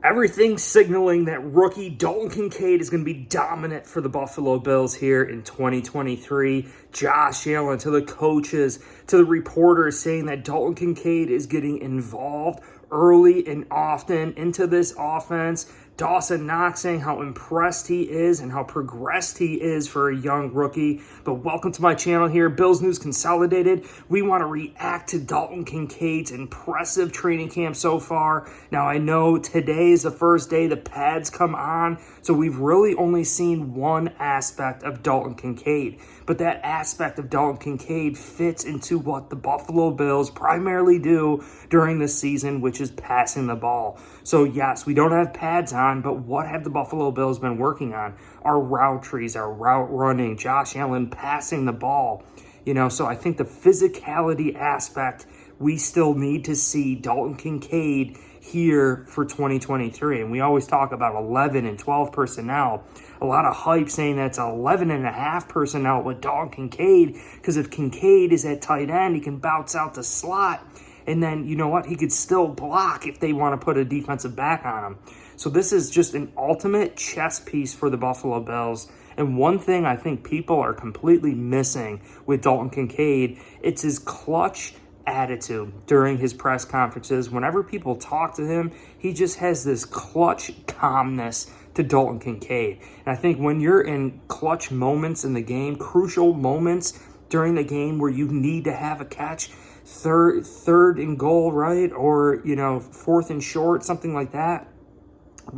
Everything signaling that rookie Dalton Kincaid is going to be dominant for the Buffalo Bills here in 2023. Josh Allen, to the coaches, to the reporters, saying that Dalton Kincaid is getting involved early and often into this offense. Dawson Knox saying how impressed he is and how progressed he is for a young rookie. But welcome to my channel here, Bills News Consolidated. We want to react to Dalton Kincaid's impressive training camp so far. Now, I know today is the first day the pads come on, so we've really only seen one aspect of Dalton Kincaid. But that aspect of Dalton Kincaid fits into what the Buffalo Bills primarily do during the season, which is passing the ball. So yes, we don't have pads on, but what have the Buffalo Bills been working on? Our route trees, our route running, Josh Allen passing the ball. So I think the physicality aspect, we still need to see Dalton Kincaid here for 2023. And we always talk about 11 and 12 personnel. A lot of hype saying that's 11 and a half personnel with Dalton Kincaid, because if Kincaid is at tight end, he can bounce out the slot. And then, you know what? He could still block if they want to put a defensive back on him. So this is just an ultimate chess piece for the Buffalo Bills. And one thing I think people are completely missing with Dalton Kincaid, it's his clutch attitude during his press conferences. Whenever people talk to him, he just has this clutch calmness to Dalton Kincaid. And I think when you're in clutch moments in the game, crucial moments during the game where you need to have a catch, third and goal, right? Or, fourth and short, something like that.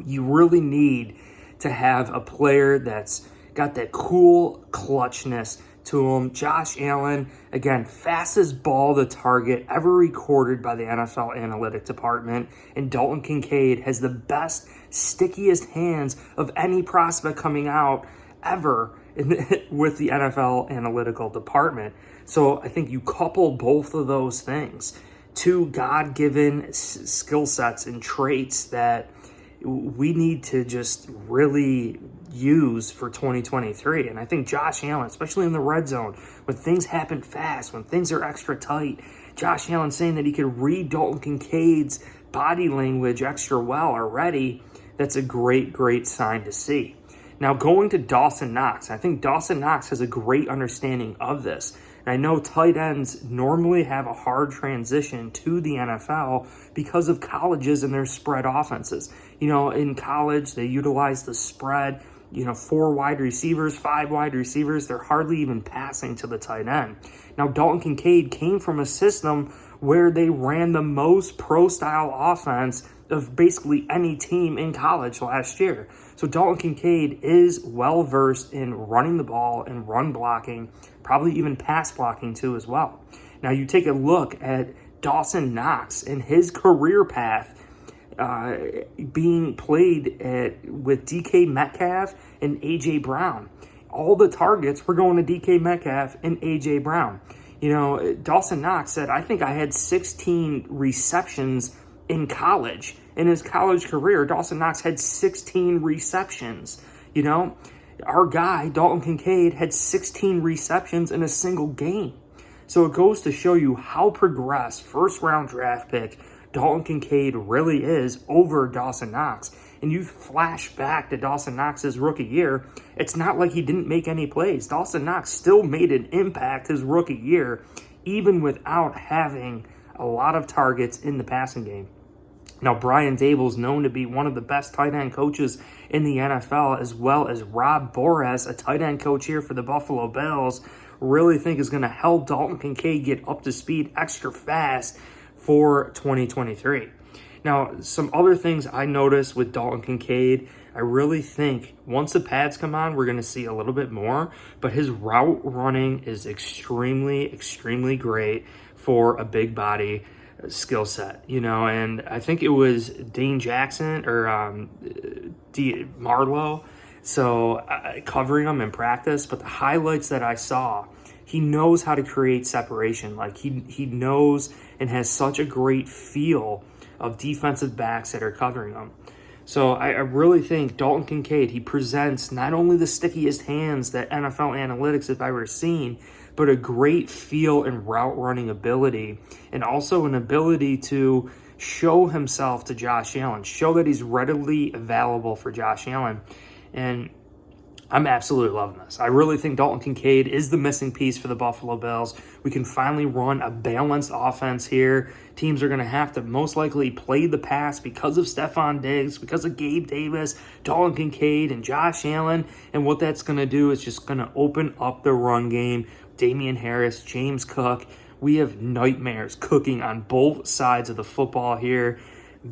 You really need to have a player that's got that cool clutchness to him. Josh Allen, again, fastest ball to target ever recorded by the NFL Analytic Department. And Dalton Kincaid has the best, stickiest hands of any prospect coming out ever with the NFL Analytical Department. So I think you couple both of those things, two God-given skill sets and traits that we need to just really use for 2023. And I think Josh Allen, especially in the red zone, when things happen fast, when things are extra tight, Josh Allen saying that he could read Dalton Kincaid's body language extra well already, that's a great, great sign to see. Now, going to Dawson Knox, I think Dawson Knox has a great understanding of this. And I know tight ends normally have a hard transition to the NFL because of colleges and their spread offenses. In college, they utilize the spread, 4 wide receivers, 5 wide receivers. They're hardly even passing to the tight end. Now, Dalton Kincaid came from a system where they ran the most pro-style offense of basically any team in college last year. So Dalton Kincaid is well-versed in running the ball and run blocking, probably even pass blocking too as well. Now you take a look at Dawson Knox and his career path being played with DK Metcalf and A.J. Brown. All the targets were going to DK Metcalf and A.J. Brown. Dawson Knox said, I think I had 16 receptions in college. In his college career, Dawson Knox had 16 receptions. Our guy, Dalton Kincaid, had 16 receptions in a single game. So it goes to show you how progressed first-round draft pick Dalton Kincaid really is over Dawson Knox. And you flash back to Dawson Knox's rookie year, it's not like he didn't make any plays. Dawson Knox still made an impact his rookie year, even without having a lot of targets in the passing game. Now, Brian Dable is known to be one of the best tight end coaches in the NFL, as well as Rob Boras, a tight end coach here for the Buffalo Bills, really think is going to help Dalton Kincaid get up to speed extra fast for 2023. Now, some other things I noticed with Dalton Kincaid, I really think once the pads come on, we're going to see a little bit more, but his route running is extremely, extremely great for a big body skill set, and I think it was Dane Jackson or Marlowe, covering him in practice, but the highlights that I saw, he knows how to create separation. Like he knows and has such a great feel of defensive backs that are covering him. So I really think Dalton Kincaid, he presents not only the stickiest hands that NFL analytics have ever seen, but a great feel and route running ability, and also an ability to show himself to Josh Allen, show that he's readily available for Josh Allen. And I'm absolutely loving this. I really think Dalton Kincaid is the missing piece for the Buffalo Bills. We can finally run a balanced offense here. Teams are going to have to most likely play the pass because of Stephon Diggs, because of Gabe Davis, Dalton Kincaid, and Josh Allen. And what that's going to do is just going to open up the run game. Damian Harris, James Cook. We have nightmares cooking on both sides of the football here.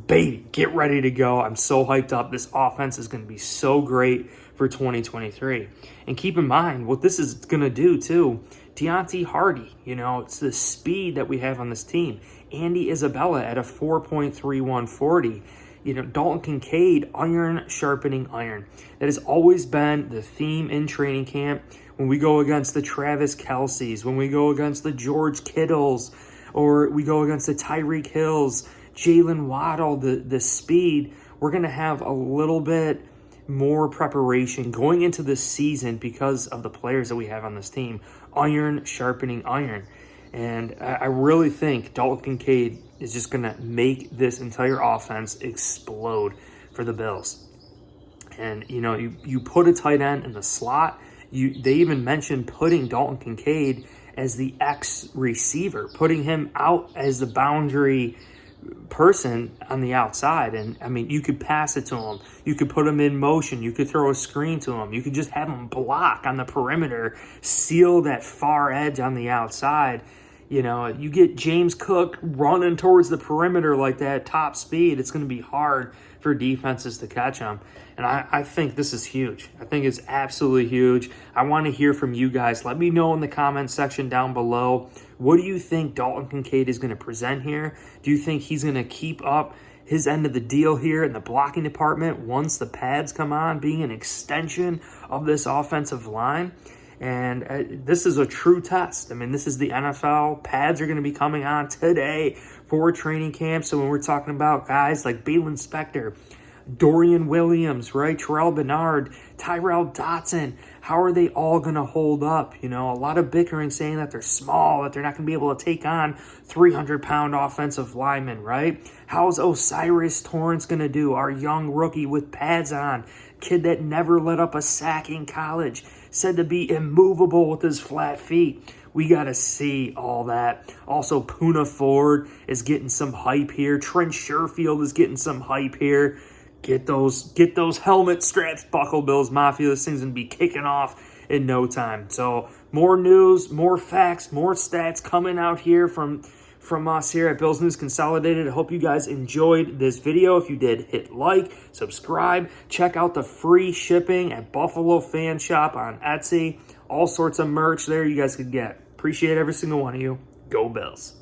Baby, get ready to go. I'm so hyped up. This offense is going to be so great for 2023. And keep in mind what this is going to do too. Deontay Hardy, it's the speed that we have on this team. Andy Isabella at a 4.3140. Dalton Kincaid, iron sharpening iron. That has always been the theme in training camp. When we go against the Travis Kelce's, when we go against the George Kittles, or we go against the Tyreek Hills, Jalen Waddle, the speed, we're going to have a little bit more preparation going into this season because of the players that we have on this team. Iron sharpening iron. And I really think Dalton Kincaid is just going to make this entire offense explode for the Bills. And, you put a tight end in the slot. They even mentioned putting Dalton Kincaid as the X receiver, putting him out as the boundary person on the outside. And I mean, you could pass it to him, you could put him in motion, you could throw a screen to him, you could just have him block on the perimeter, seal that far edge on the outside. You get James Cook running towards the perimeter like that, top speed, it's going to be hard for defenses to catch him. And I think this is huge. I think it's absolutely huge. I want to hear from you guys. Let me know in the comments section down below. What do you think Dalton Kincaid is going to present here? Do you think he's going to keep up his end of the deal here in the blocking department once the pads come on, being an extension of this offensive line? And this is a true test. I mean, this is the NFL. Pads are going to be coming on today for training camp. So when we're talking about guys like Balin Spector, Dorian Williams, right, Terrell Bernard, Tyrell Dotson, how are they all going to hold up? A lot of bickering saying that they're small, that they're not going to be able to take on 300-pound offensive linemen, right? How's Osiris Torrance going to do, our young rookie with pads on, kid that never let up a sack in college, said to be immovable with his flat feet? We got to see all that. Also, Poona Ford is getting some hype here. Trent Sherfield is getting some hype here. Get those helmet straps buckled, Bills Mafia. This thing's going to be kicking off in no time. So more news, more facts, more stats coming out here from us here at Bills News Consolidated. I hope you guys enjoyed this video. If you did, hit like, subscribe, check out the free shipping at Buffalo Fan Shop on Etsy. All sorts of merch there you guys could get. Appreciate every single one of you. Go Bills.